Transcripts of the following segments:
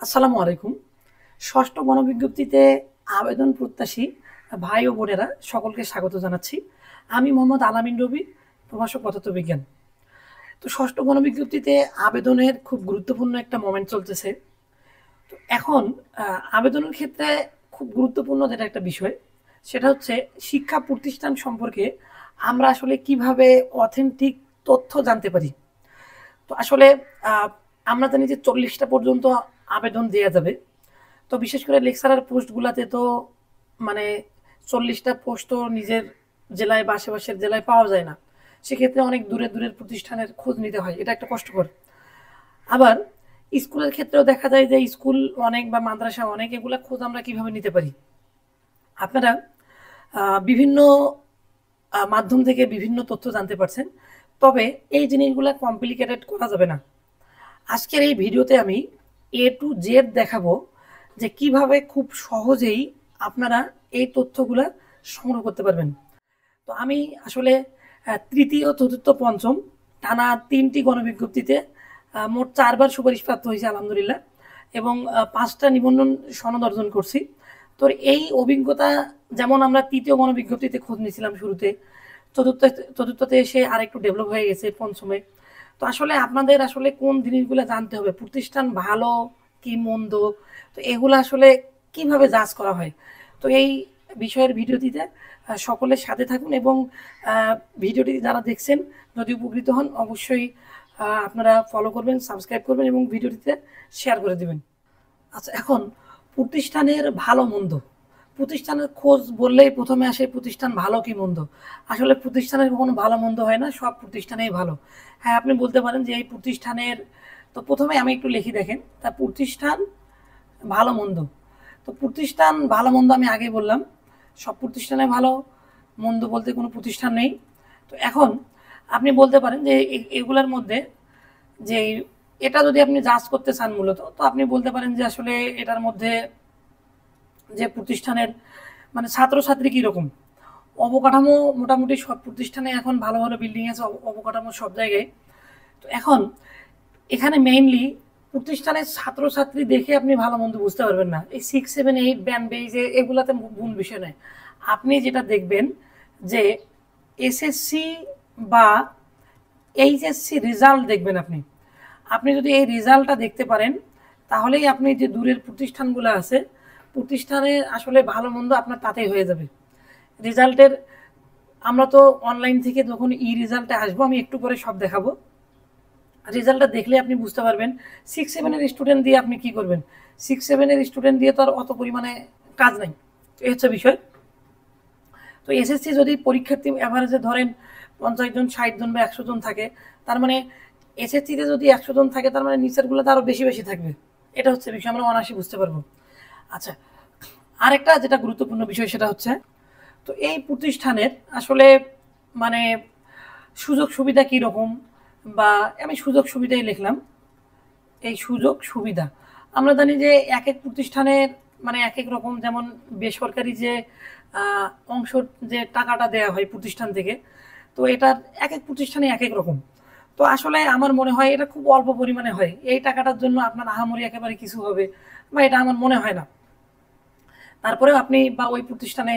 আসসালামু আলাইকুম। ষষ্ঠ গণবিজ্ঞপ্তিতে আবেদন প্রত্যাশী ভাই ও বোনেরা সকলকে স্বাগত জানাচ্ছি। আমি মোহাম্মদ আলামিন রবি, প্রভাষক পদার্থবিজ্ঞান। তো ষষ্ঠ গণবিজ্ঞপ্তিতে আবেদনের খুব গুরুত্বপূর্ণ একটা মোমেন্ট চলতেছে। তো এখন আবেদনের ক্ষেত্রে খুব গুরুত্বপূর্ণ যেটা একটা বিষয়, সেটা হচ্ছে শিক্ষা প্রতিষ্ঠান সম্পর্কে আমরা আসলে কিভাবে অথেন্টিক তথ্য জানতে পারি। তো আসলে আমরা জানি যে 40টা পর্যন্ত আবেদন দেয়া যাবে। তো বিশেষ করে লেকচারার পোস্টগুলাতে তো মানে 40টা পোস্ট তো নিজের জেলায় বা আশেপাশের জেলায় পাওয়া যায় না। সেক্ষেত্রে অনেক দূরের প্রতিষ্ঠানের খোঁজ নিতে হয়। এটা একটা কষ্টকর। আবার স্কুলের ক্ষেত্রেও দেখা যায় যে স্কুল অনেক বা মাদ্রাসা অনেক, এগুলা খোঁজ আমরা কিভাবে নিতে পারি? আপনারা বিভিন্ন মাধ্যম থেকে বিভিন্ন তথ্য জানতে পারছেন। তবে এই জিনিসগুলা কমপ্লিকেটেড করা যাবে না। আজকের এই ভিডিওতে আমি এ টু জেড দেখাবো যে কিভাবে খুব সহজেই আপনারা এই তথ্যগুলা সংগ্রহ করতে পারবেন। তো আমি আসলে তৃতীয়, চতুর্থ, পঞ্চম টানা ৩টি গণবিজ্ঞপ্তিতে মোট ৪ বার সুপারিশপ্রাপ্ত হয়েছে আলহামদুলিল্লাহ, এবং ৫টা নিবন্ধন সনদ অর্জন করছি। তো এই অভিজ্ঞতা, যেমন আমরা তৃতীয় গণবিজ্ঞপ্তিতে খোঁজ নিয়েছিলাম শুরুতে, চতুর্থতে এসে আরেকটু ডেভেলপ হয়ে গেছে পঞ্চমে। তো আসলে আপনাদের আসলে কোন জিনিসগুলো জানতে হবে, প্রতিষ্ঠান ভালো কি মন্দ, তো এগুলো আসলে কিভাবে যাচ করা হয়। তো এই বিষয়ের ভিডিওটিতে সকলের সাথে থাকুন, এবং ভিডিওটি যারা দেখছেন যদি উপকৃত হন অবশ্যই আপনারা ফলো করবেন, সাবস্ক্রাইব করবেন এবং ভিডিওটিতে শেয়ার করে দেবেন। আচ্ছা, এখন প্রতিষ্ঠানের ভালো মন্দ, প্রতিষ্ঠানের খোঁজ বললেই প্রথমে আসে প্রতিষ্ঠান ভালো কি মন্দ। আসলে প্রতিষ্ঠানের কখনো ভালো মন্দ হয় না, সব প্রতিষ্ঠানেই ভালো। হ্যাঁ, আপনি বলতে পারেন যে এই প্রতিষ্ঠানের, তো প্রথমে আমি একটু লিখি দেখেন, তা প্রতিষ্ঠান ভালো মন্দ। তো প্রতিষ্ঠান ভালো মন্দ আমি আগেই বললাম, সব প্রতিষ্ঠানে ভালো মন্দ বলতে কোনো প্রতিষ্ঠান নেই। তো এখন আপনি বলতে পারেন যে এগুলার মধ্যে যে এটা যদি আপনি জাজ করতে চান মূলত, তো আপনি বলতে পারেন যে আসলে এটার মধ্যে যে প্রতিষ্ঠানের ছাত্রছাত্রী কীরকম, অবকাঠামো মোটামুটি সব প্রতিষ্ঠানে এখন ভালো ভালো বিল্ডিং আছে, অবকাঠামো সব জায়গায়। তো এখন এখানে মেইনলি প্রতিষ্ঠানের ছাত্রছাত্রী দেখে আপনি ভালো মন্দ বুঝতে পারবেন না। এই 6, 7, 8 ব্যান্ড বেজে এগুলাতে মূল বিষয় নয়। আপনি যেটা দেখবেন যে এসএসসি বা এইচএসসি রেজাল্ট দেখবেন। আপনি আপনি যদি এই রেজাল্টটা দেখতে পারেন, তাহলেই আপনি যে দূরের প্রতিষ্ঠানগুলো আছে, প্রতিষ্ঠানে আসলে ভালো মন্দ আপনার তাতেই হয়ে যাবে। রেজাল্টের আমরা তো অনলাইন থেকে যখন রেজাল্টে আসবো, আমি একটু পরে সব দেখাবো। রেজাল্টটা দেখলে আপনি বুঝতে পারবেন 6, 7-এর স্টুডেন্ট দিয়ে আপনি কি করবেন। 6, 7-এর স্টুডেন্ট দিয়ে তো আর অত পরিমাণে কাজ নাই। এই হচ্ছে বিষয়। তো এসএসসি যদি পরীক্ষার্থী অ্যাভারেজে ধরেন 50 জন, 60 জন বা 100 জন থাকে, তার মানে এসএসসিতে যদি 100 জন থাকে, তার মানে নিচেরগুলোতে আরও বেশি বেশি থাকবে। এটা হচ্ছে বিষয়, আমরা অনায়াসে বুঝতে পারবো। আচ্ছা, আরেকটা যেটা গুরুত্বপূর্ণ বিষয় সেটা হচ্ছে, তো এই প্রতিষ্ঠানের আসলে মানে সুযোগ সুবিধা কীরকম, বা আমি সুযোগ সুবিধাই লিখলাম। এই সুযোগ সুবিধা আমরা জানি যে এক এক প্রতিষ্ঠানের এক এক রকম, যেমন বেসরকারি যে অংশ, যে টাকাটা দেওয়া হয় প্রতিষ্ঠান থেকে, তো এটার এক এক প্রতিষ্ঠানে এক এক রকম। তো আসলে আমার মনে হয় এটা খুব অল্প পরিমাণে হয়। এই টাকাটার জন্য আপনার আহামরি একেবারে কিছু হবে বা এটা আমার মনে হয় না। তারপরেও আপনি বা ওই প্রতিষ্ঠানে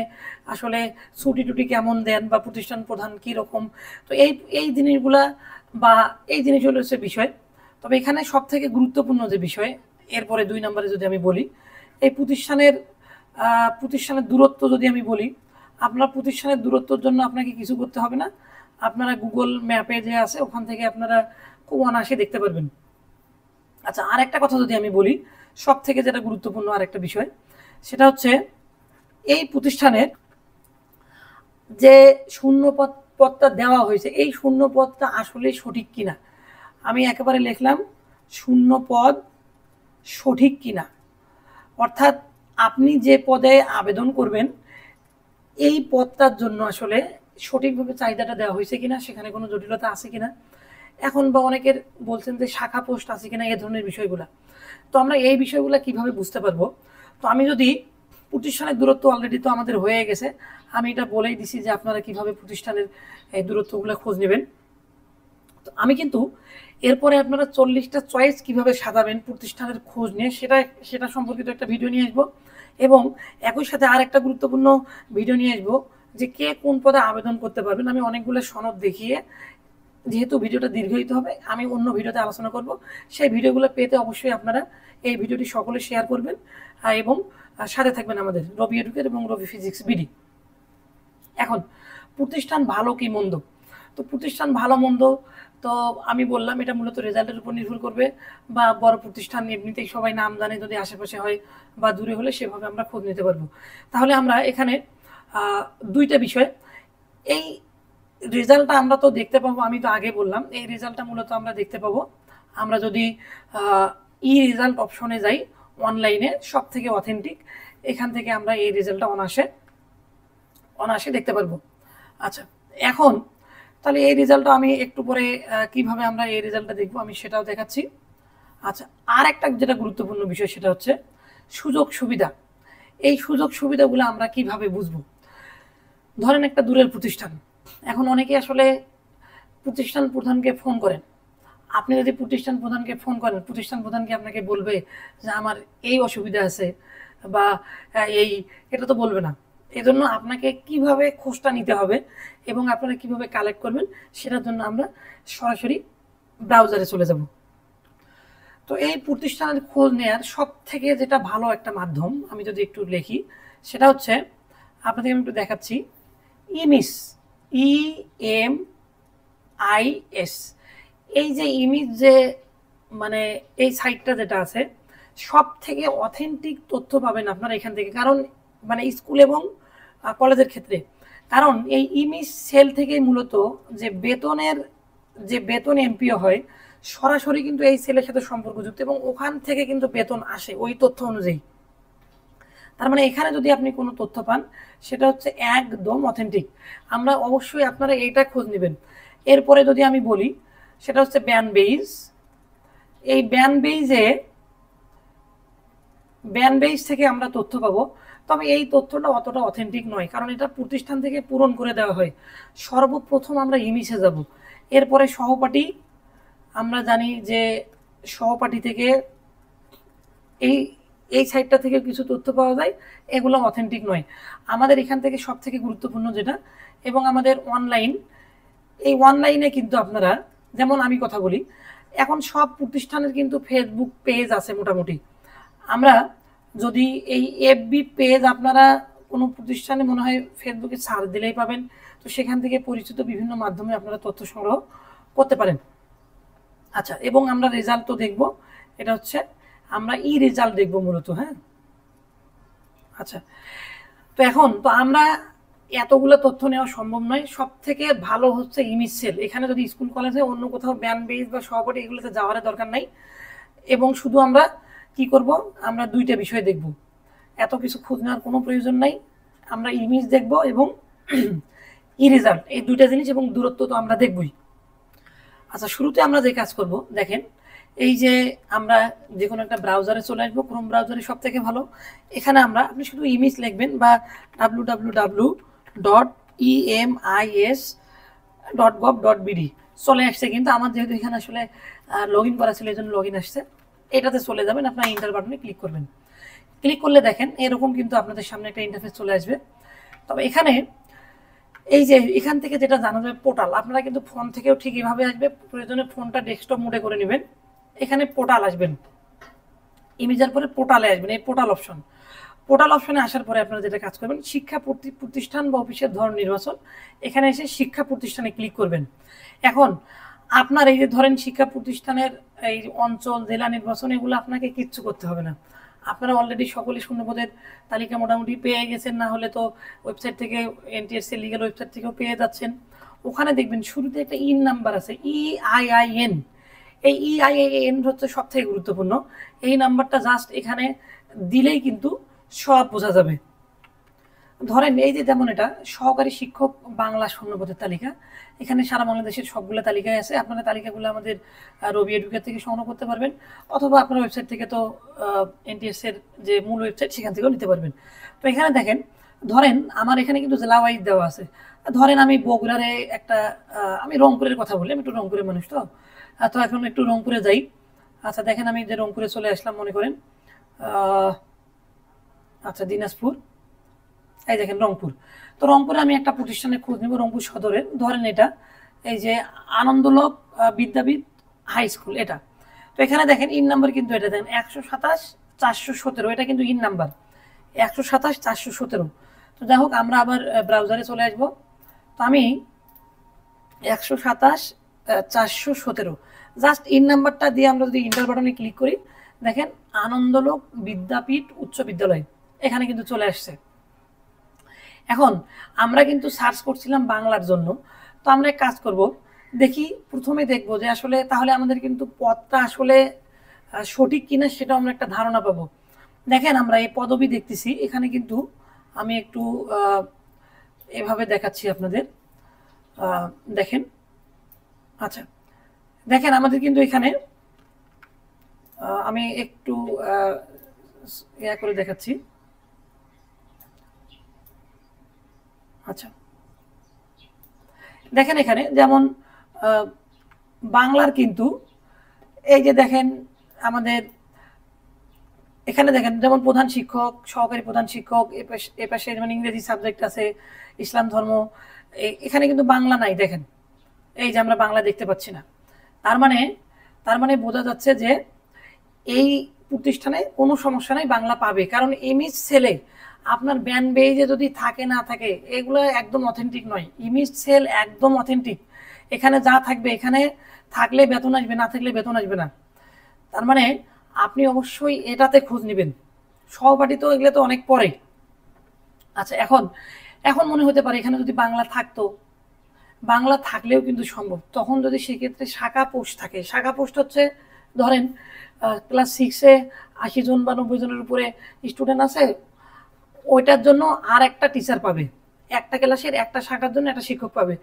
আসলে ছুটি টুটি কেমন দেন, বা প্রতিষ্ঠান প্রধান কী রকম, তো এই এই জিনিসগুলা বা এই জিনিসগুলো হচ্ছে বিষয়। তবে এখানে সব থেকে গুরুত্বপূর্ণ যে বিষয়, এরপরে 2 নম্বরে যদি আমি বলি, এই প্রতিষ্ঠানের দূরত্ব যদি আমি বলি, আপনার প্রতিষ্ঠানের দূরত্বর জন্য আপনাকে কিছু করতে হবে না। আপনারা গুগল ম্যাপে যে আছে ওখান থেকে আপনারা খুব অনায়াসে দেখতে পারবেন। আচ্ছা, আরেকটা কথা যদি আমি বলি, সব থেকে যেটা গুরুত্বপূর্ণ আরেকটা বিষয়, সেটা হচ্ছে এই প্রতিষ্ঠানের যে পদটা দেওয়া হয়েছে, এই শূন্য পদটা আসলে সঠিক কিনা। আমি একেবারে লিখলাম শূন্য পদ সঠিক কিনা, অর্থাৎ আপনি যে পদে আবেদন করবেন এই পদটার জন্য আসলে সঠিকভাবে চাহিদাটা দেওয়া হয়েছে কিনা, সেখানে কোনো জটিলতা আছে কিনা, এখন বা অনেকের বলছেন যে শাখা পোস্ট আছে কিনা, এ ধরনের বিষয়গুলো। তো আমরা এই বিষয়গুলো কিভাবে বুঝতে পারবো? তো আমি যদি প্রতিষ্ঠানের দূরত্ব অলরেডি তো আমাদের হয়ে গেছে, আমি এটা বলেই দিছি যে আপনারা কিভাবে প্রতিষ্ঠানের এই দূরত্বগুলো খোঁজ নেবেন। তো আমি কিন্তু এরপরে আপনারা 40টা চয়েস কিভাবে সাজাবেন প্রতিষ্ঠানের খোঁজ নিয়ে সেটা সম্পর্কিত একটা ভিডিও নিয়ে আসবো, এবং একই সাথে আর একটা গুরুত্বপূর্ণ ভিডিও নিয়ে আসবো যে কে কোন পদে আবেদন করতে পারবেন। আমি অনেকগুলো সনদ দেখিয়ে, যেহেতু ভিডিওটা দীর্ঘায়িত হবে, আমি অন্য ভিডিওতে আলোচনা করব। সেই ভিডিওগুলো পেতে অবশ্যই আপনারা এই ভিডিওটি সকলে শেয়ার করবেন এবং সাথে থাকবেন আমাদের রবি এডুকেট এবং রবি ফিজিক্স বিডি। এখন প্রতিষ্ঠান ভালো কি মন্দ, তো প্রতিষ্ঠান ভালো মন্দ তো আমি বললাম এটা মূলত রেজাল্টের উপর নির্ভর করবে, বা বড় প্রতিষ্ঠান এমনিতেই সবাই নাম জানে, যদি আশেপাশে হয় বা দূরে হলে সেভাবে আমরা খোঁজ নিতে পারবো। তাহলে আমরা এখানে দুইটা বিষয়, এই রেজাল্টটা আমরা তো দেখতে পাবো, আমি তো আগে বললাম এই রেজাল্টটা মূলত আমরা দেখতে পাবো আমরা যদি ই রেজাল্ট অপশনে যাই, অনলাইনে সব থেকে অথেন্টিক, এখান থেকে আমরা এই রেজাল্টটা অনায়াসে দেখতে পারবো। আচ্ছা, এখন তাহলে এই রেজাল্টটা আমি একটু পরে কিভাবে আমরা এই রেজাল্টটা দেখবো আমি সেটাও দেখাচ্ছি। আচ্ছা, আর একটা যেটা গুরুত্বপূর্ণ বিষয় সেটা হচ্ছে সুযোগ সুবিধা। এই সুযোগ সুবিধাগুলো আমরা কিভাবে বুঝবো? ধরেন একটা দূরের প্রতিষ্ঠান, এখন অনেকে আসলে প্রতিষ্ঠান প্রধানকে ফোন করেন, আপনি যদি প্রতিষ্ঠান প্রধানকে ফোন করেন, প্রতিষ্ঠান প্রধানকে আপনাকে বলবে যে আমার এই অসুবিধা আছে বা এই, এটা তো বলবে না। এই জন্য আপনাকে কিভাবে খোঁজটা নিতে হবে এবং আপনারা কিভাবে কালেক্ট করবেন সেটার জন্য আমরা সরাসরি ব্রাউজারে চলে যাব। তো এই প্রতিষ্ঠানের খোঁজ নেওয়ার সব থেকে যেটা ভালো একটা মাধ্যম, আমি যদি একটু লিখি, সেটা হচ্ছে আপনাদের আমি একটু দেখাচ্ছি, ইমিস, EMIS। এই যে ইমিস যে মানে এই সাইটটা যেটা আছে, সব থেকে অথেন্টিক তথ্য পাবেন আপনারা এখান থেকে, কারণ মানে স্কুল এবং কলেজের ক্ষেত্রে, কারণ এই ইমিস সেল থেকে মূলত যে বেতন এমপিও হয় সরাসরি কিন্তু এই সেলের সাথে সম্পর্কযুক্ত, এবং ওখান থেকে কিন্তু বেতন আসে ওই তথ্য অনুযায়ী। তার মানে এখানে যদি আপনি কোনো তথ্য পান সেটা হচ্ছে একদম অথেন্টিক। আমরা অবশ্যই আপনারা এইটা খোঁজ নেবেন। এরপরে যদি আমি বলি সেটা হচ্ছে ব্যানবেইজ। এই ব্যানবেইজ থেকে আমরা তথ্য পাবো, তবে এই তথ্যটা অতটা অথেন্টিক নয়, কারণ এটা প্রতিষ্ঠান থেকে পূরণ করে দেওয়া হয়। সর্বপ্রথম আমরা ইমিসে যাব, এরপরে সহপাঠী, আমরা জানি যে সহপাঠী থেকে এই সাইটটা থেকে কিছু তথ্য পাওয়া যায়, এগুলো অথেন্টিক নয়। আমাদের এখান থেকে সব থেকে গুরুত্বপূর্ণ যেটা, এবং আমাদের অনলাইন, এই অনলাইনে কিন্তু আপনারা, যেমন আমি কথা বলি, এখন সব প্রতিষ্ঠানের কিন্তু ফেসবুক পেজ আছে মোটামুটি। আমরা যদি এই এফবি পেজ, আপনারা কোনো প্রতিষ্ঠানে মনে হয় ফেসবুকে সার্চ দিলেই পাবেন, তো সেখান থেকে পরিচিত বিভিন্ন মাধ্যমে আপনারা তথ্য সংগ্রহ করতে পারেন। আচ্ছা, এবং আমরা রেজাল্ট তো দেখব, এটা হচ্ছে আমরা রেজাল্ট দেখব মূলত। হ্যাঁ, আচ্ছা, তো এখন তো আমরা এতগুলো তথ্য নেওয়া সম্ভব নয়, সব থেকে ভালো হচ্ছে ইমিস সেল। এখানে যদি স্কুল কলেজে অন্য কোথাও ব্যানবেইজ বা সহপাঠী এগুলোতে যাওয়ার দরকার নাই, এবং শুধু আমরা কি করব, আমরা দুইটা বিষয় দেখব, এত কিছু খোঁজ নেওয়ার কোনো প্রয়োজন নাই। আমরা ইমিস দেখব এবং রেজাল্ট, এই দুইটা জিনিস, এবং দূরত্ব তো আমরা দেখবই। আচ্ছা, শুরুতে আমরা যে কাজ করব, দেখেন এই যে আমরা যে কোনো একটা ব্রাউজারে চলে আসবো, ক্রোম ব্রাউজারে সব থেকে ভালো। এখানে আপনি শুধু ইমেজ লিখবেন বা www.emis.gov.bd চলে আসছে, কিন্তু আমার যেহেতু এখানে আসলে লগ ইন করা ছিল এই জন্য লগ ইন আসছে। এটাতে চলে যাবেন, আপনার ইন্টার বাটনে ক্লিক করবেন। ক্লিক করলে দেখেন এরকম কিন্তু আপনাদের সামনে একটা ইন্টারফেস চলে আসবে। তবে এখানে এই যে এখান থেকে যেটা জানা যাবে পোর্টাল, আপনারা কিন্তু ফোন থেকেও ঠিক এইভাবে আসবে, প্রয়োজনে ফোনটা ডেস্কটপ মোডে করে নেবেন। এখানে পোর্টাল আসবেন, ইমেজের পরে পোর্টালে আসবেন, এই পোর্টাল অপশনে আসার পরে আপনারা যেটা কাজ করবেন, শিক্ষা প্রতিষ্ঠান বা অফিসের ধরন নির্বাচন, এখানে এসে শিক্ষা প্রতিষ্ঠানে ক্লিক করবেন। এখন আপনার এই যে ধরেন শিক্ষা প্রতিষ্ঠানের এই অঞ্চল, জেলা নির্বাচন, এগুলো আপনাকে কিচ্ছু করতে হবে না। আপনারা অলরেডি সকলে শূন্যপদের তালিকা মোটামুটি পেয়ে গেছেন, না হলে তো ওয়েবসাইট থেকে এনটিএসসি লিগ্যাল ওয়েবসাইট থেকেও পেয়ে যাচ্ছেন। ওখানে দেখবেন শুরুতে একটা নাম্বার আছে, EIIN। এই EIIN হচ্ছে সব থেকে গুরুত্বপূর্ণ। এই নাম্বারটা জাস্ট এখানে দিলেই কিন্তু সব বোঝা যাবে। ধরেন এই যে যেমন এটা সহকারী শিক্ষক বাংলা শূন্যপদের তালিকা, এখানে সারা বাংলাদেশের সবগুলো তালিকায় আছে। আপনারা তালিকাগুলো আমাদের রবি এডুকেট থেকে সংগ্রহ করতে পারবেন, অথবা আপনার ওয়েবসাইট থেকে তো এনটিএস এর যে মূল ওয়েবসাইট সেখান থেকেও নিতে পারবেন। তো এখানে দেখেন, ধরেন আমার এখানে কিন্তু জেলা ওয়াইজ দেওয়া আছে, ধরেন আমি বগুড়ারে একটা আমি রংপুরের কথা বলি, আমি একটু রংপুরের মানুষ তো। তো এখন একটু রংপুরে যাই। আচ্ছা দেখেন আমি যে রংপুরে চলে আসলাম মনে করেন, আহ, আচ্ছা দিনাজপুর, এই দেখেন রংপুর। তো রংপুরে আমি একটা প্রতিষ্ঠানের খোঁজ নেব, রংপুর সদরের, ধরেন এটা এই যে আনন্দলোক বিদ্যাপীঠ হাই স্কুল এটা। তো এখানে দেখেন ইন নাম্বার কিন্তু এটা দেখেন 127 417, এটা কিন্তু ইন নাম্বার 127 417। তো যাই হোক আমরা আবার ব্রাউজারে চলে আসবো। তো আমি 127 417 জাস্ট ইন নাম্বারটা দিয়ে আমরা যদি ইন্টার বাটনে ক্লিক করি, দেখেন আনন্দলোক বিদ্যাপীঠ উচ্চ বিদ্যালয় এখানে কিন্তু চলে আসছে। এখন আমরা কিন্তু সার্চ করছিলাম বাংলার জন্য। তো আমরা এক কাজ করব, দেখি প্রথমে দেখব যে আসলে তাহলে আমাদের কিন্তু পদটা আসলে সঠিক কিনা সেটাও আমরা একটা ধারণা পাবো। দেখেন আমরা এই পদবি দেখতেছি, এখানে কিন্তু আমি একটু এভাবে দেখাচ্ছি আপনাদের, দেখেন। আচ্ছা দেখেন আমাদের কিন্তু এখানে আমি একটু ইয়া করে দেখাচ্ছি। আচ্ছা দেখেন এখানে যেমন বাংলার কিন্তু এই যে দেখেন আমাদের এখানে দেখেন যেমন প্রধান শিক্ষক, সহকারী প্রধান শিক্ষক, এপাশে যেমন ইংরেজি সাবজেক্ট আছে, ইসলাম ধর্ম, এখানে কিন্তু বাংলা নাই। দেখেন এই যে আমরা বাংলা দেখতে পাচ্ছি না। তার মানে বোঝা যাচ্ছে যে এই প্রতিষ্ঠানে কোনো সমস্যা নাই, বাংলা পাবে। কারণ ইমেজ সেলে আপনার ব্যান বেইজে যদি থাকে না থাকে এগুলো একদম অথেন্টিক নয়। ইমেজ সেল একদম অথেন্টিক, এখানে যা থাকবে এখানে থাকলে বেতন আসবে, না থাকলে বেতন আসবে না। তার মানে আপনি অবশ্যই এটাতে খোঁজ নেবেন। সহপাঠী তো এগুলো তো অনেক পরে। আচ্ছা এখন এখন মনে হতে পারে এখানে যদি বাংলা থাকতো, বাংলা থাকলেও কিন্তু সম্ভব। তখন যদি সেক্ষেত্রে শাখা পোস্ট থাকে, শাখা পোস্ট হচ্ছে ধরেন ক্লাস 6-এ 80 জন বা 90 জনের উপরে স্টুডেন্ট আছে, ওইটার জন্য আর একটা টিচার পাবে, একটা ক্লাসের একটা শাখার জন্য একটা শিক্ষক পাবে।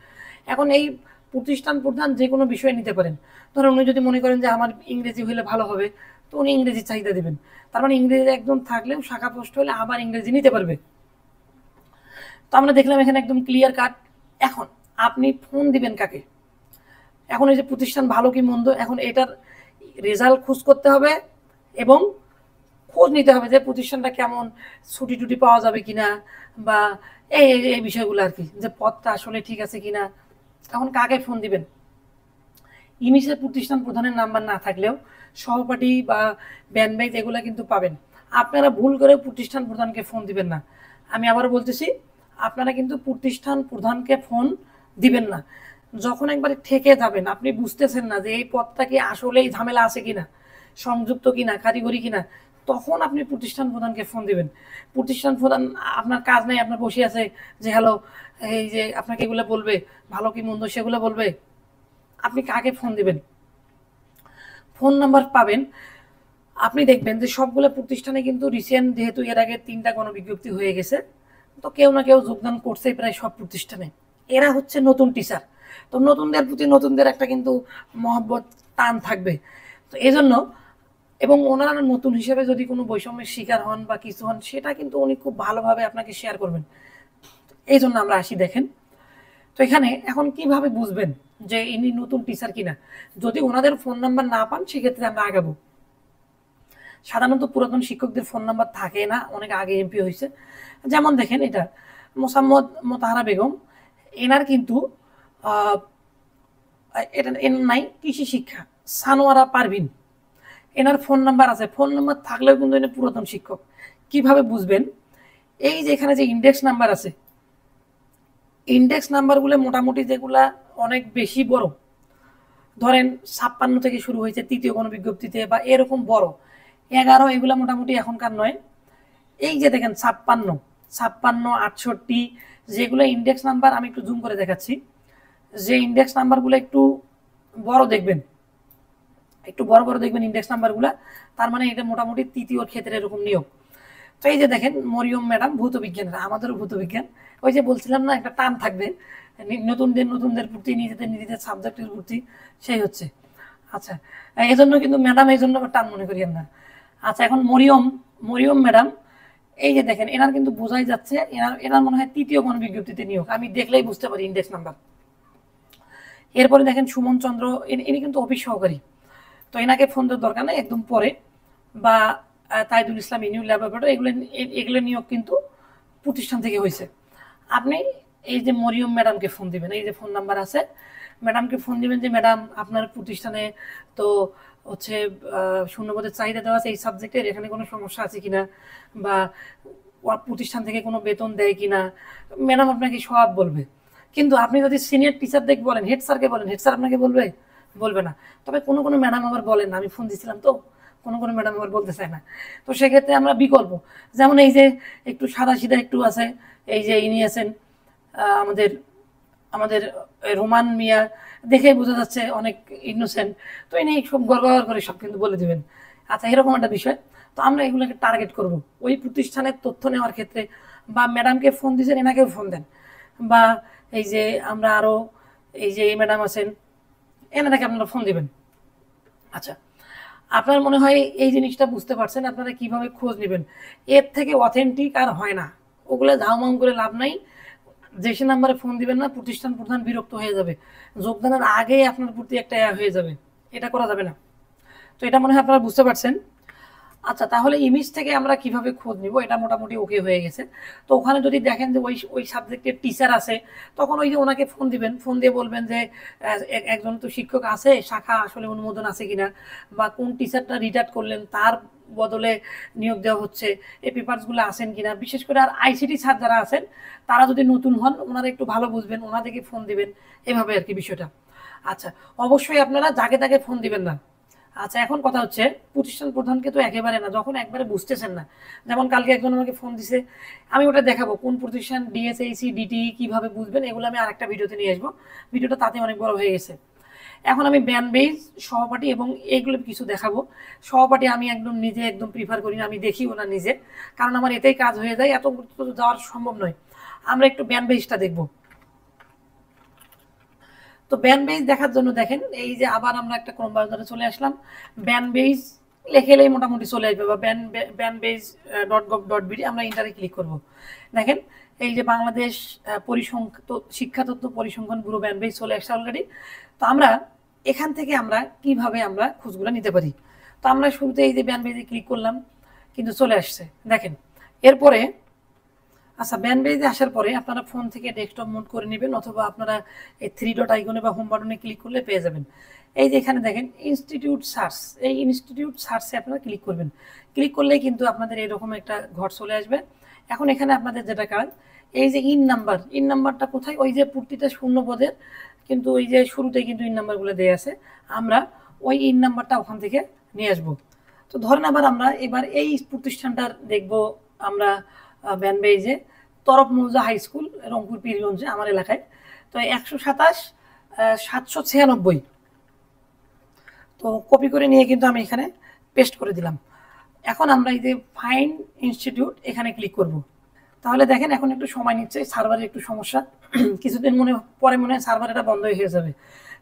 এখন এই প্রতিষ্ঠান প্রধান যে কোনো বিষয় নিতে পারেন। ধরেন উনি যদি মনে করেন যে আমার ইংরেজি হলে ভালো হবে, তো উনি ইংরেজি চাহিদা দেবেন। তার মানে ইংরেজি একদম থাকলেও শাখা পোস্ট হলে আবার ইংরেজি নিতে পারবে। তো আমরা দেখলাম এখানে একদম ক্লিয়ার কাট। এখন আপনি ফোন দিবেন কাকে? এখন এই যে প্রতিষ্ঠান ভালো কি মন্দ, এখন এটার রেজাল্ট খোঁজ করতে হবে এবং খোঁজ নিতে হবে যে প্রতিষ্ঠানটা কেমন, ছুটি টুটি পাওয়া যাবে কিনা, বা এই এই বিষয়গুলো আর কি, যে পদটা আসলে ঠিক আছে কিনা। এখন কাকে ফোন দিবেন? ইংলিশের প্রতিষ্ঠান প্রধানের নাম্বার না থাকলেও সহপাঠী বা ব্যান্ড এগুলো কিন্তু পাবেন। আপনারা ভুল করে প্রতিষ্ঠান প্রধানকে ফোন দিবেন না। আমি আবার বলতেছি, আপনারা কিন্তু প্রতিষ্ঠান প্রধানকে ফোন দিবেন না। যখন একবারে ঠেকে যাবেন, আপনি বুঝতেছেন না যে এই পদটা কি আসলেই ঝামেলা আছে কিনা, সংযুক্ত কিনা, কারিগরি কিনা, তখন আপনি প্রতিষ্ঠান প্রধানকে ফোন দিবেন। প্রতিষ্ঠান প্রধান আপনার কাজ নেই, আপনার বসে আছে যে হ্যালো, এই যে আপনাকে এগুলো বলবে, ভালো কি মন্দ সেগুলো বলবে, আপনি কাকে ফোন দিবেন? ফোন নাম্বার পাবেন। আপনি দেখবেন যে সবগুলো প্রতিষ্ঠানে কিন্তু রিসেন্ট, যেহেতু এর আগে 3টা গণবিজ্ঞপ্তি হয়ে গেছে, তো কেউ না কেউ যোগদান করছে প্রায় সব প্রতিষ্ঠানে। এরা হচ্ছে নতুন টিচার, তো নতুনদের প্রতি নতুনদের একটা কিন্তু মহব্বত, টান থাকবে। তো এই জন্য, এবং ওনারা নতুন হিসেবে যদি কোনো বৈষম্যের শিকার হন বা কিছু হন, সেটা কিন্তু উনি খুব ভালোভাবে আপনাকে শেয়ার করবেন। এই জন্য আমরা আসি। দেখেন তো এখানে এখন কিভাবে বুঝবেন যে ইনি নতুন টিচার কিনা? যদি ওনাদের ফোন নাম্বার না পান সেক্ষেত্রে আমরা আগাবো। সাধারণত পুরাতন শিক্ষকদের ফোন নাম্বার থাকে না, অনেক আগে এমপি হয়েছে। যেমন দেখেন এটা মোসাম্মদ মোতাহারা বেগম, এনার কিন্তু এটা এনার নাই কৃষি শিক্ষা। সানোয়ারা পারভিন, এনার ফোন নাম্বার আছে, ফোন নাম্বার থাকলেও কিন্তু এনে পুরাতন শিক্ষক। কিভাবে বুঝবেন? এই যে এখানে যে ইন্ডেক্স নাম্বার আছে, ইন্ডেক্স নাম্বারগুলো মোটামুটি যেগুলা অনেক বেশি বড়, ধরেন 56 থেকে শুরু হয়েছে তৃতীয় কোনো বিজ্ঞপ্তিতে বা এরকম বড় 11, এগুলা মোটামুটি এখনকার নয়। এই যে দেখেন 56, 58, 68, যেগুলো ইন্ডেক্স নাম্বার, আমি একটু জুম করে দেখাচ্ছি, যে ইন্ডেক্স নাম্বারগুলো একটু বড় দেখবেন, একটু বড় বড় দেখবেন ইন্ডেক্স নাম্বারগুলো, তার মানে এটা মোটামুটি তৃতীয় ক্ষেত্রে এরকম নিয়োগ। তো এই যে দেখেন মরিয়ম ম্যাডাম ভৌত বিজ্ঞানের, আমাদেরও ভৌত বিজ্ঞান। ওই যে বলছিলাম না একটা টান থাকবে নতুনদের প্রতি, নিজেদের সাবজেক্টের প্রতি, সেই হচ্ছে। আচ্ছা এই জন্য কিন্তু ম্যাডাম এই জন্য টান মনে করিয়েন না। আচ্ছা এখন মরিয়ম ম্যাডাম, এই যে দেখেন এনার কিন্তু বোঝাই যাচ্ছে এনার মনে হয় তৃতীয় গণবিজ্ঞপ্তিতে নিয়োগ, আমি দেখলেই বুঝতে পারি ইন্ডেক্স নাম্বার। এরপরে দেখেন সুমন চন্দ্র, ইনি কিন্তু অফিস সহকারী, তো এনাকে ফোন দেওয়ার দরকার নেই, একদম পরে। বা তাইদুল ইসলাম ইনিউ ল্যাবরেটরি, এগুলো নিয়োগ কিন্তু প্রতিষ্ঠান থেকে হয়েছে। আপনি এই যে মরিয়ম ম্যাডামকে ফোন দিবেন, এই যে ফোন নাম্বার আছে, ম্যাডামকে ফোন দিবেন যে ম্যাডাম আপনার প্রতিষ্ঠানে তো হচ্ছে শূন্যপদের চাহিদা দেওয়া আছে এই সাবজেক্টের, এখানে কোনো সমস্যা আছে কিনা, বা প্রতিষ্ঠান থেকে কোনো বেতন দেয় কিনা, ম্যাডাম আপনাকে সব বলবে। কিন্তু আপনি যদি সিনিয়র টিচারদের বলেন, হেড স্যারকে বলেন, হেড স্যার আপনাকে বলবে না। তবে কোনো কোনো ম্যাডাম আবার বলেন, আমি ফোন দিছিলাম তো, কোনো কোনো ম্যাডাম আবার বলতে চায় না। তো সেক্ষেত্রে আমরা বিকল্প, যেমন এই যে একটু সাদা সিধা একটু আছে, এই যে ইনি আছেন আমাদের আমাদের রোমান মিয়া, দেখে বোঝা যাচ্ছে অনেক ইনোসেন্ট, তো ইনি সব গড়গড় করে সব কিন্তু বলে দেবেন। আচ্ছা, এরকম একটা বিষয়। তো আমরা এগুলোকে টার্গেট করব ওই প্রতিষ্ঠানের তথ্য নেওয়ার ক্ষেত্রে। বা ম্যাডামকে ফোন দিয়েছেন, এনাকেও ফোন দেন। বা এই যে আমরা আরও এই যে এই ম্যাডাম আছেন, এনাদেরকে আপনারা ফোন দিবেন। আচ্ছা, আপনার মনে হয় এই জিনিসটা বুঝতে পারছেন আপনারা কিভাবে খোঁজ নেবেন। এর থেকে অথেন্টিক আর হয় না, ওগুলো ধাউমাউ করে লাভ নাই। যে সে নাম্বারে ফোন দিবেন না, প্রতিষ্ঠান প্রধান বিরক্ত হয়ে যাবে, যোগদানের আগেই আপনার প্রতি একটা হয়ে যাবে, এটা করা যাবে না। তো এটা মনে হয় আপনারা বুঝতে পারছেন। আচ্ছা, তাহলে ইমেজ থেকে আমরা কিভাবে খোঁজ নিব, এটা মোটামুটি ওকে হয়ে গেছে। তো ওখানে যদি দেখেন যে ওই সাবজেক্টের টিচার আছে, তখন ওই যে ওনাকে ফোন দিবেন, ফোন দিয়ে বলবেন যে একজন তো শিক্ষক আছে, শাখা আসলে অনুমোদন আছে কিনা, বা কোন টিচারটা রিটায়ার করলেন তার বদলে নিয়োগ দেওয়া হচ্ছে, এই পেপারসগুলো আসেন কিনা। বিশেষ করে আর আইসিটি স্যার যারা আছেন তারা যদি নতুন হন, ওনারা একটু ভালো বুঝবেন, ওনাদেরকে ফোন দিবেন, এভাবে আর কি বিষয়টা। আচ্ছা, অবশ্যই আপনারা জাগে তাকে ফোন দিবেন না। আচ্ছা, এখন কথা হচ্ছে প্রতিষ্ঠান প্রধানকে তো একেবারে না, যখন একবারে বুঝতেছেন না। যেমন কালকে একজন আমাকে ফোন দিছে, আমি ওটা দেখাবো কোন প্রতিষ্ঠান ডিএসএইসি ডিটি কিভাবে বুঝবেন, এগুলো আমি আরেকটা ভিডিওতে নিয়ে আসবো, ভিডিওটা তাতে অনেক বড় হয়ে গেছে। এখন আমি ব্যান্ড বেজ, সহপাঠী এবং এইগুলো কিছু দেখাবো। সহপাঠী আমি একদম নিজে একদম প্রিফার করি না, আমি দেখিও না নিজে, কারণ আমার এতেই কাজ হয়ে যায়, এত গুরুত্ব যাওয়ার সম্ভব নয়। আমরা একটু ব্যান্ড বেজটা দেখবো। তো ব্যান্ড বেজ দেখার জন্য দেখেন এই যে আবার আমরা একটা ক্রোম ব্রাউজারে চলে আসলাম, ব্যান্ড বেজ লেখেলেই মোটামুটি চলে আসবে, বা bandbase.gov.bd, আমরা ইন্টারে ক্লিক করব। দেখেন এই যে বাংলাদেশ শিক্ষা তথ্য পরিসংখ্যান ব্যুরো ব্যান্ড বেজ চলে আসছে অলরেডি। তো আমরা এখান থেকে আমরা কিভাবে আমরা খোঁজগুলো নিতে পারি। তো আমরা শুরুতে এই যে ব্যান্ড বেজে ক্লিক করলাম, কিন্তু চলে আসছে দেখেন। এরপরে আচ্ছা, ব্যান্ড বেজে আসার পরে আপনারা ফোন থেকে ডেস্কটপ মোড করে নেবেন, অথবা আপনারা এই 3 ডট আইকনে বা হোম বাটনে ক্লিক করলে পেয়ে যাবেন। এই যে এখানে দেখেন ইনস্টিটিউট সার্চ, এই ইনস্টিটিউট সার্চে আপনারা ক্লিক করবেন। ক্লিক করলেই কিন্তু আপনাদের এরকম একটা ঘর চলে আসবে। এখন এখানে আপনাদের যেটা কাজ, এই যে ইন নাম্বারটা কোথায়, ওই যে প্রতিটা শূন্য পদের কিন্তু ওই যে শুরুতে কিন্তু ইন নাম্বারগুলো দেওয়া আছে, আমরা ওই ইন নাম্বারটা ওখান থেকে নিয়ে আসবো। তো ধরেন আবার আমরা এবার এই প্রতিষ্ঠানটার দেখব আমরা ব্যান্ড বেজে, তরফ মৌজা হাই স্কুল, রংপুর পীরগঞ্জে আমার এলাকায়। তো 127 796, তো কপি করে নিয়ে কিন্তু আমি এখানে পেস্ট করে দিলাম। এখন আমরা এই যে ফাইন্ড ইনস্টিটিউট এখানে ক্লিক করব। তাহলে দেখেন এখন একটু সময় নিচ্ছে, সার্ভারের একটু সমস্যা, কিছুদিন পরে মনে হয় সার্ভার এটা বন্ধ হয়ে যাবে।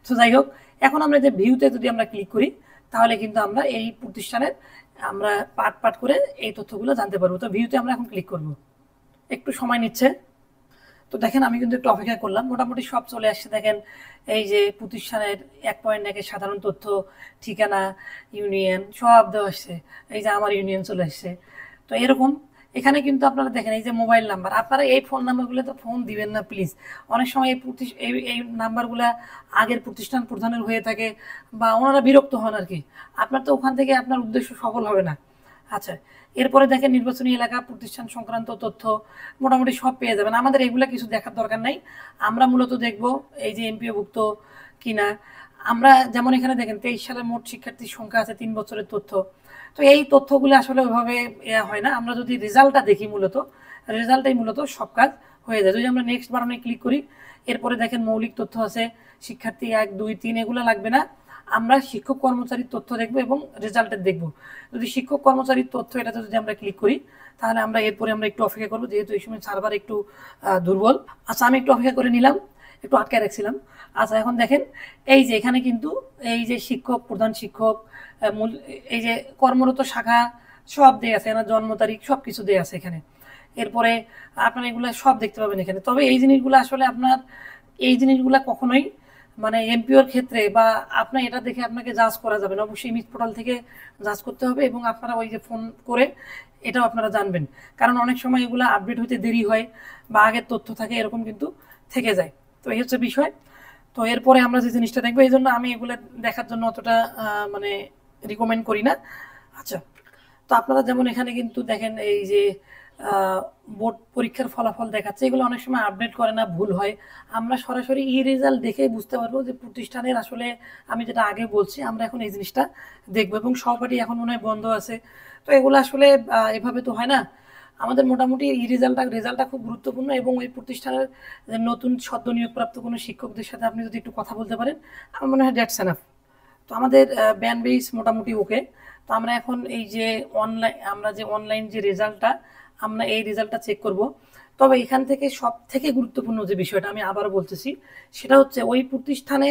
তো যাই হোক, এখন আমরা যে ভিউতে যদি আমরা ক্লিক করি, তাহলে কিন্তু আমরা এই প্রতিষ্ঠানের আমরা পার্ট করে এই তথ্যগুলো জানতে পারবো। তো ভিউতে আমরা এখন ক্লিক করব, একটু সময় নিচ্ছে। তো দেখেন আমি কিন্তু একটু অপেক্ষা করলাম, মোটামুটি সব চলে আসছে। দেখেন এই যে প্রতিষ্ঠানের 1.1-এর সাধারণ তথ্য, ঠিকানা, ইউনিয়ন সব দেওয়া আসছে। এই যে আমার ইউনিয়ন চলে আসছে। তো এরকম এখানে কিন্তু আপনারা দেখেন এই যে মোবাইল নাম্বার, আপনারা এই ফোন নাম্বারগুলো তো ফোন দিবেন না প্লিজ। অনেক সময় এই নাম্বারগুলা আগের প্রতিষ্ঠান প্রধানের হয়ে থাকে, বা ওনারা বিরক্ত হন আর কি, আপনার তো ওখান থেকে আপনার উদ্দেশ্য সফল হবে না। আচ্ছা, এরপরে দেখেন নির্বাচনী এলাকা প্রতিষ্ঠান সংক্রান্ত তথ্য মোটামুটি সব পেয়ে যাবেন। আমাদের এগুলা কিছু দেখার দরকার নাই, আমরা মূলত দেখব এই যে এমপিওভুক্ত কিনা। আমরা যেমন এখানে দেখেন 23 সালের মোট শিক্ষার্থীর সংখ্যা আছে, 3 বছরের তথ্য। তো এই তথ্যগুলো আসলে ওইভাবে হয় না, আমরা যদি রেজাল্টটা দেখি, রেজাল্টটাই মূলত সব কাজ হয়ে যায়। যদি আমরা নেক্সট বাটনে ক্লিক করি, এরপরে দেখেন মৌলিক তথ্য আছে, শিক্ষার্থী 1 2 3 এগুলো লাগবে না, আমরা শিক্ষক কর্মচারীর তথ্য দেখব এবং রেজাল্টের দেখব। যদি শিক্ষক কর্মচারীর তথ্য এটাতে যদি আমরা ক্লিক করি, তাহলে আমরা এরপরে আমরা একটু অপেক্ষা করবো, যেহেতু এই সময় সার্ভার একটু দুর্বল। আচ্ছা, আমি একটু অপেক্ষা করে নিলাম, একটু আটকে রাখছিলাম। আচ্ছা, এখন দেখেন এই যে এখানে কিন্তু এই যে শিক্ষক, প্রধান শিক্ষক, এই যে কর্মরত শাখা, সব দেয়া আছে, এনার জন্ম তারিখ সব কিছু দেয়া আছে এখানে। এরপরে আপনারা এগুলো সব দেখতে পাবেন এখানে। তবে এই জিনিসগুলো আসলে আপনার এই জিনিসগুলো কখনোই মানে এমপিওর ক্ষেত্রে বা আপনার এটা দেখে আপনাকে জাজ করা যাবে না, অবশ্যই ইমেজ পোর্টাল থেকে জাজ করতে হবে এবং আপনারা ওই যে ফোন করে এটাও আপনারা জানবেন, কারণ অনেক সময় এগুলো আপডেট হতে দেরি হয় বা আগের তথ্য থাকে, এরকম কিন্তু থেকে যায়। তো এই হচ্ছে বিষয়। তো এরপরে আমরা যে জিনিসটা দেখবো, এই জন্য আমি এগুলো দেখার জন্য অতটা মানে রিকমেন্ড করি না। আচ্ছা, তো আপনারা যেমন এখানে কিন্তু দেখেন এই যে বোর্ড পরীক্ষার ফলাফল দেখাচ্ছে, এগুলো অনেক সময় আপডেট করে না, ভুল হয়। আমরা সরাসরি রেজাল্ট দেখে বুঝতে পারবো যে প্রতিষ্ঠানের আসলে আমি যেটা আগে বলছি, আমরা এখন এই জিনিসটা দেখবো। এবং সহপাঠী এখন মনে হয় বন্ধ আছে, তো এগুলো আসলে এভাবে তো হয় না। আমাদের মোটামুটি রেজাল্টটা খুব গুরুত্বপূর্ণ এবং ওই প্রতিষ্ঠানের নতুন সদ্য নিয়োগপ্রাপ্ত কোনো শিক্ষকদের সাথে আপনি যদি একটু কথা বলতে পারেন, আমার মনে হয় দ্যাটস এনাফ। তো আমাদের ব্যান্ড বেস মোটামুটি ওকে। তো আমরা এখন এই যে অনলাইন যে রেজাল্টটা, আমরা এই রেজাল্টটা চেক করব। তবে এখান থেকে সব থেকে গুরুত্বপূর্ণ যে বিষয়টা আমি আবারও বলতেছি, সেটা হচ্ছে ওই প্রতিষ্ঠানে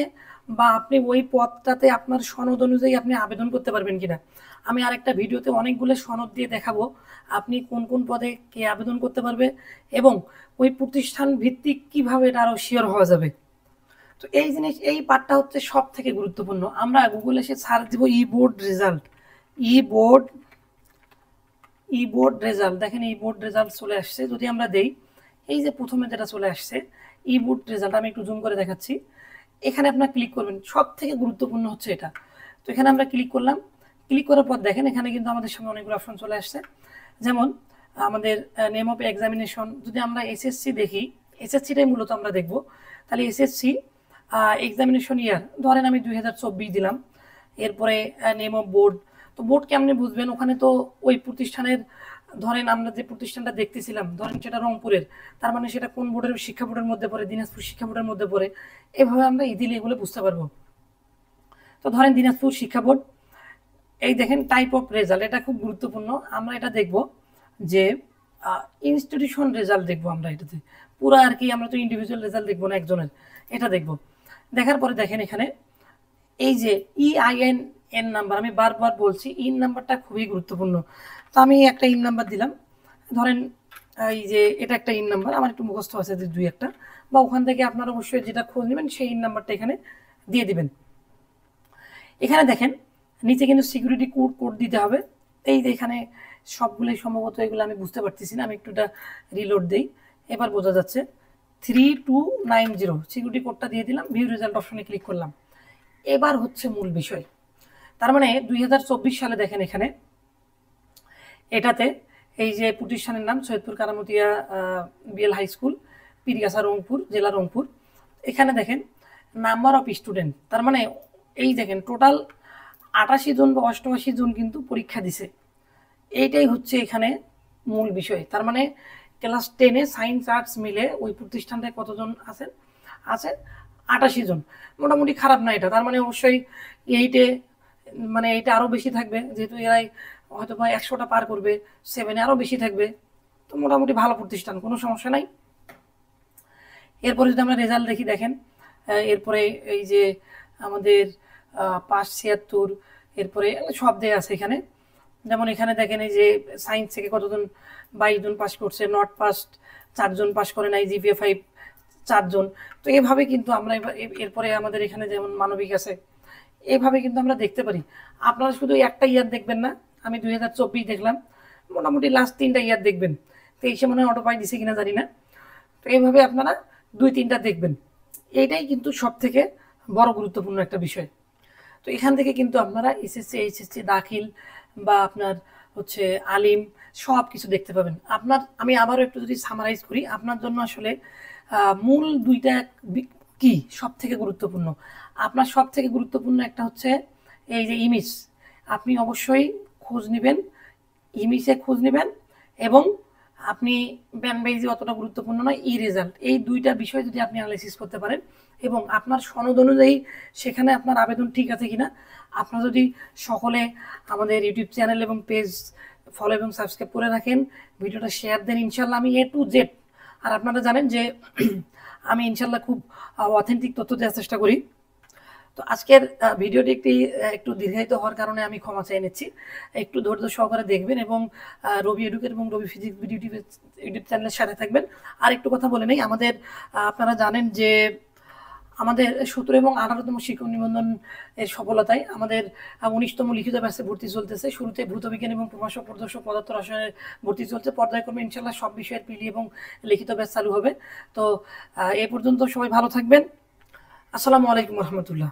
বা আপনি ওই পদটাতে আপনার সনদ অনুযায়ী আপনি আবেদন করতে পারবেন কিনা। আমি আরেকটা ভিডিওতে অনেকগুলো সনদ দিয়ে দেখাবো আপনি কোন কোন পদে কে আবেদন করতে পারবে এবং ওই প্রতিষ্ঠান ভিত্তিক কিভাবে এটা আরও শিওর হওয়া যাবে। তো এই পার্টটা হচ্ছে সব থেকে গুরুত্বপূর্ণ। আমরা গুগলে এসে সার্চ দিব ই বোর্ড রেজাল্ট, দেখেন ই বোর্ড রেজাল্ট চলে আসছে। যদি আমরা দেই, এই যে প্রথমে যেটা চলে আসছে ই বোর্ড রেজাল্ট, আমি একটু জুম করে দেখাচ্ছি। এখানে আপনার ক্লিক করবেন, সব থেকে গুরুত্বপূর্ণ হচ্ছে এটা। তো এখানে আমরা ক্লিক করলাম, ক্লিক করার পর দেখেন এখানে কিন্তু আমাদের সামনে অনেকগুলো অপশন চলে আসছে। যেমন আমাদের নেম অফ এক্সামিনেশন, যদি আমরা এসএসসি দেখি, এসএসসিটাই মূলত আমরা দেখব। তাহলে এসএসসি এক্সামিনেশন ইয়ার ধরেন আমি 2024 দিলাম। এরপরে নেম অফ বোর্ড, তো বোর্ড কেমনে বুঝবেন, ওখানে তো ওই প্রতিষ্ঠানের, ধরেন আমরা যে প্রতিষ্ঠানটা দেখতেছিলাম ধরেন সেটা রংপুরের, তার মানে সেটা কোন বোর্ডের, শিক্ষা বোর্ডের মধ্যে পড়ে, দিনাজপুর শিক্ষা বোর্ডের মধ্যে পড়ে। এভাবে আমরা ইজিলি এগুলো বুঝতে পারবো। তো ধরেন দিনাজপুর শিক্ষা বোর্ড, এই দেখেন টাইপ অফ রেজাল্ট, এটা খুব গুরুত্বপূর্ণ। আমরা এটা দেখব যে ইনস্টিটিউশন রেজাল্ট দেখবো আমরা এটাতে, পুরো আর কি, আমরা তো ইন্ডিভিজুয়াল রেজাল্ট দেখবো না একজনের, এটা দেখব। দেখার পরে দেখেন এখানে এই যে EIN নাম্বার, আমি বারবার বলছি ইন নাম্বারটা খুবই গুরুত্বপূর্ণ। তো আমি একটা ইন নাম্বার দিলাম, ধরেন এই যে এটা একটা ইন নাম্বার, আমার একটু মুখস্থ আছে যে 2-1টা, বা ওখান থেকে আপনারা অবশ্যই যেটা খোঁজ নেবেন সেই ইন নাম্বারটা এখানে দিয়ে দিবেন। এখানে দেখেন নিচে কিন্তু সিকিউরিটি কোড দিতে হবে। এই যে এখানে সবগুলোই সম্ভবত, এগুলো আমি বুঝতে পারতেছি না, আমি একটু এটা রিলোড দিই, এবার বোঝা যাচ্ছে। 3290 সিকিউরিটি কোডটা দিয়ে দিলাম, ভিউ রেজাল্ট অপশনে ক্লিক করলাম। এবার হচ্ছে মূল বিষয়। তার মানে 2024 সালে দেখেন এখানে এটাতে এই যে প্রতিষ্ঠানের নাম Saidpur Karamatia BL high school, Pirgachha Rangpur, জেলা রংপুর। এখানে দেখেন নাম্বার অফ স্টুডেন্ট, তার মানে এই দেখেন টোটাল 88 জন বা 88 জন কিন্তু পরীক্ষা দিছে। এইটাই হচ্ছে এখানে মূল বিষয়। তার মানে ক্লাস 10-এ সায়েন্স আর্টস মিলে ওই প্রতিষ্ঠানটায় কতজন আছেন? 88 জন। মোটামুটি খারাপ না এটা। তার মানে অবশ্যই এইটে, মানে এইটা আরও বেশি থাকবে, যেহেতু এরাই হয়তো বা 100টা পার করবে, 7-এ আরও বেশি থাকবে। তো মোটামুটি ভালো প্রতিষ্ঠান, কোনো সমস্যা নাই। এরপরে যদি আমরা রেজাল্ট দেখি, দেখেন এরপরে এই যে আমাদের পাস 76, এরপরে সব দেয়া আছে এখানে। যেমন এখানে দেখেন এই যে সায়েন্স থেকে কতজন, 22 জন পাস করছে, নট পাস্ট 4 জন পাস করে নাই, জিপিএ 5 4 জন। তো এভাবে কিন্তু আমরা এরপরে আমাদের এখানে যেমন মানবিক আছে, এভাবে কিন্তু আমরা দেখতে পারি। আপনারা শুধু একটা ইয়ার দেখবেন না, আমি 2024 দেখলাম, মোটামুটি লাস্ট 3টা ইয়ার দেখবেন। তো এই সময় মনে হয় অটো পাই দিছে কিনা জানি না। তো এইভাবে আপনারা 2-3টা দেখবেন, এইটাই কিন্তু সব থেকে বড় গুরুত্বপূর্ণ একটা বিষয়। তো এখান থেকে কিন্তু আপনারা এসএসসি, এইচএসসি দাখিল বা আপনার হচ্ছে আলিম সব কিছু দেখতে পাবেন। আমি আবারও একটু যদি সামারাইজ করি, আপনার জন্য আসলে মূল 2টা কি সব থেকে গুরুত্বপূর্ণ। আপনার সব থেকে গুরুত্বপূর্ণ একটা হচ্ছে এই যে ইমেজ, আপনি অবশ্যই খোঁজ নেবেন, ইমেজে খোঁজ নেবেন। এবং আপনি ব্যান্ডবাইজি অতটা গুরুত্বপূর্ণ নয়, রেজাল্ট, এই 2টা বিষয় যদি আপনি অ্যানালাইসিস করতে পারেন এবং আপনার সনদ অনুযায়ী সেখানে আপনার আবেদন ঠিক আছে কিনা, আপনারা যদি সকলে আমাদের ইউটিউব চ্যানেল এবং পেজ ফলো এবং সাবস্ক্রাইব করে রাখেন, ভিডিওটা শেয়ার দেন, ইনশাল্লাহ আমি A to Z, আর আপনারা জানেন যে আমি ইনশাল্লাহ খুব অথেন্টিক তথ্য দেওয়ার চেষ্টা করি। তো আজকের ভিডিওটি একটু দীর্ঘায়িত হওয়ার কারণে আমি ক্ষমা চেয়ে নিচ্ছি। একটু ধৈর্য সহকারে দেখবেন এবং রবি এডুকেট এবং রবি ফিজিক্স ইউটিউব চ্যানেলের সাথে থাকবেন। আর একটু কথা বলে নেই, আমাদের আপনারা জানেন যে আমাদের 17 এবং 18তম শিক্ষক নিবন্ধন এর সফলতায় আমাদের 19তম লিখিত ব্যাচে ভর্তি চলতেছে। শুরুতে ভৌতবিজ্ঞান এবং প্রভাষক প্রদর্শক পদার্থ রসায়নের ভর্তি চলছে। পর্যায়ক্রমে ইনশাআল্লাহ সব বিষয়ের পিলি এবং লিখিত ব্যাচ চালু হবে। তো এ পর্যন্ত সবাই ভালো থাকবেন। আসসালামু আলাইকুম রহমতুল্লাহ।